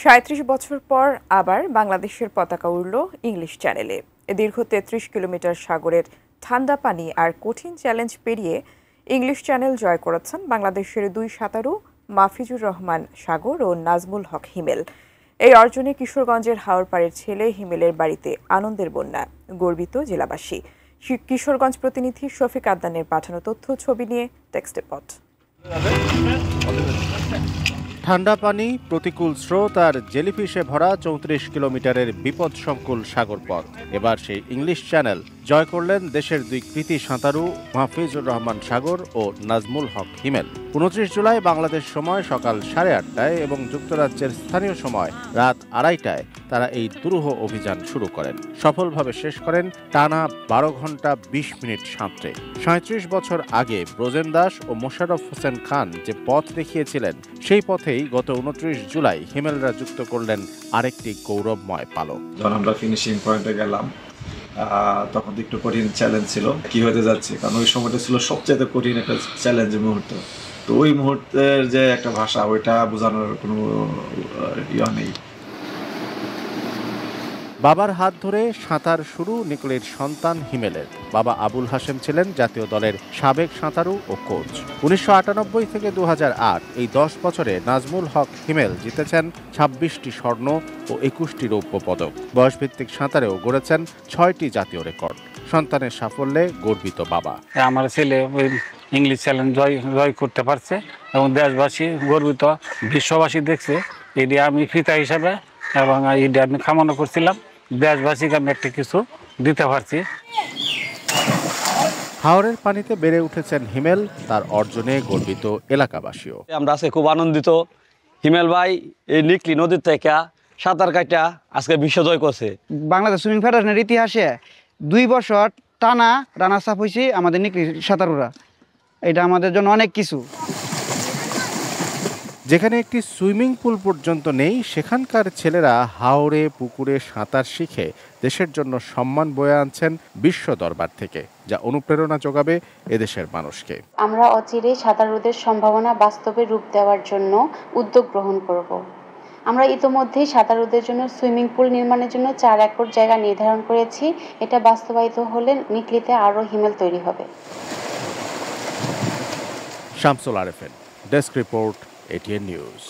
৩৭ বছর পর আবার বাংলাদেশের পতাকা উড়ল ইংলিশ চ্যানেলে। দীর্ঘ ৩৩ কিলোমিটার সাগরের ঠান্ডা পানি আর কঠিন চ্যালেঞ্জ পেরিয়ে ইংলিশ চ্যানেল জয় করেছেন বাংলাদেশের দুই সাঁতারু মাফিজুর রহমান সাগর ও নাজমুল হক হিমেল। এই অর্জনে কিশোরগঞ্জের হাওরপাড়ের ছেলে হিমেলের বাড়িতে আনন্দের বন্যা, গর্বিত জেলাবাসী। কিশোরগঞ্জ প্রতিনিধি শফিক আদনানের পাঠানো তথ্য ছবি নিয়ে টেক্সট রিপোর্ট। ঠান্ডা পানি, প্রতিকূল স্রোত আর জেলিফিশে ভরা ৩৪ কিলোমিটারের বিপদসংকুল সাগরপথ। এবার সেই ইংলিশ চ্যানেল জয় করলেন দেশের দুই কৃতী সাঁতারু মাহফিজুর রহমান সাগর ও নাজমুল হক হিমেল। ২৯ জুলাই বাংলাদেশ সময় সকাল ৮:৩০টায় এবং যুক্তরাজ্যের স্থানীয় সময় রাত ২:৩০টায় তারা এই দুরূহ অভিযান শুরু করেন। সফলভাবে শেষ করেন টানা ১২ ঘন্টা ২০ মিনিট সাঁতরে। ৩৭ বছর আগে ব্রোজেন দাস ও মোশাররফ হোসেন খান যে পথ দেখিয়েছিলেন, সেই পথেই গত ২৯ জুলাই হিমেলরা যুক্ত করলেন আরেকটি গৌরবময় পালক। যখন আমরা ফিনিশিং পয়েন্টে গেলাম তখন একটু কঠিন চ্যালেঞ্জ ছিল, কি হতে যাচ্ছে, কারণ ওই সময়টা ছিল সবচেয়ে কঠিন একটা চ্যালেঞ্জের মুহূর্ত। তো ওই মুহূর্তের যে একটা ভাষা, ওইটা বোঝানোর কোনো ইয়া নেই। বাবার হাত ধরে সাঁতার শুরু নিকলির সন্তান হিমেলের। বাবা আবুল হাশেম ছিলেন জাতীয় দলের সাবেক সাঁতারু ও কোচ। ১৯৯৮ থেকে ২০০৮ এই ১০ বছরে নাজমুল হক হিমেল জিতেছেন ২৬টি স্বর্ণ ও ২১টি রৌপ্য পদক। বয়সভিত্তিক সাঁতারেও গড়েছেন ৬টি জাতীয় রেকর্ড। সন্তানের সাফল্যে গর্বিত বাবা। আমার ছেলে ইংলিশ চ্যালেঞ্জ জয় করতে পারছে এবং দেশবাসী গর্বিত, বিশ্ববাসী দেখছে। এটি আমি পিতা হিসাবে এবং এটি আমি কামনা করছিলাম দেশবাসীকে আমি একটা কিছু দিতে পারছি। হাওরের পানিতে বেড়ে উঠেছেন হিমেল, তার অর্জনে গর্বিত এলাকাবাসীও। আমরা আজকে খুব আনন্দিত। হিমেল ভাই এই নিকলি নদীর থেকে সাঁতার কাটা আজকে বিশ্ব জয় করছে। বাংলাদেশ সুইমিং ফেডারেশনের ইতিহাসে ২ বছর টানা রানার্স আপ হয়েছি আমাদের নিকলি সাঁতারুরা। এটা আমাদের জন্য অনেক কিছু। যেখানে একটি সুইমিং পুল পর্যন্ত নেই, সেখানকার ছেলেরা হাওরে পুকুরে সাঁতার শিখে দেশের জন্য সম্মান বয়ে আনছেন বিশ্ব দরবার থেকে, যা অনুপ্রেরণা যোগাবে এদেশের মানুষকে। আমরা অচিরেই সাঁতারুদের সম্ভাবনা বাস্তবে রূপ দেওয়ার জন্য উদ্যোগ গ্রহণ করব। আমরা ইতোমধ্যেই সাঁতারুদের জন্য সুইমিং পুল নির্মাণের জন্য ৪ একর জায়গা নির্ধারণ করেছি। এটা বাস্তবায়িত হলে নিকলিতে আরও হিমেল তৈরি হবে। Shamsul Arefin, desk report, ATN news.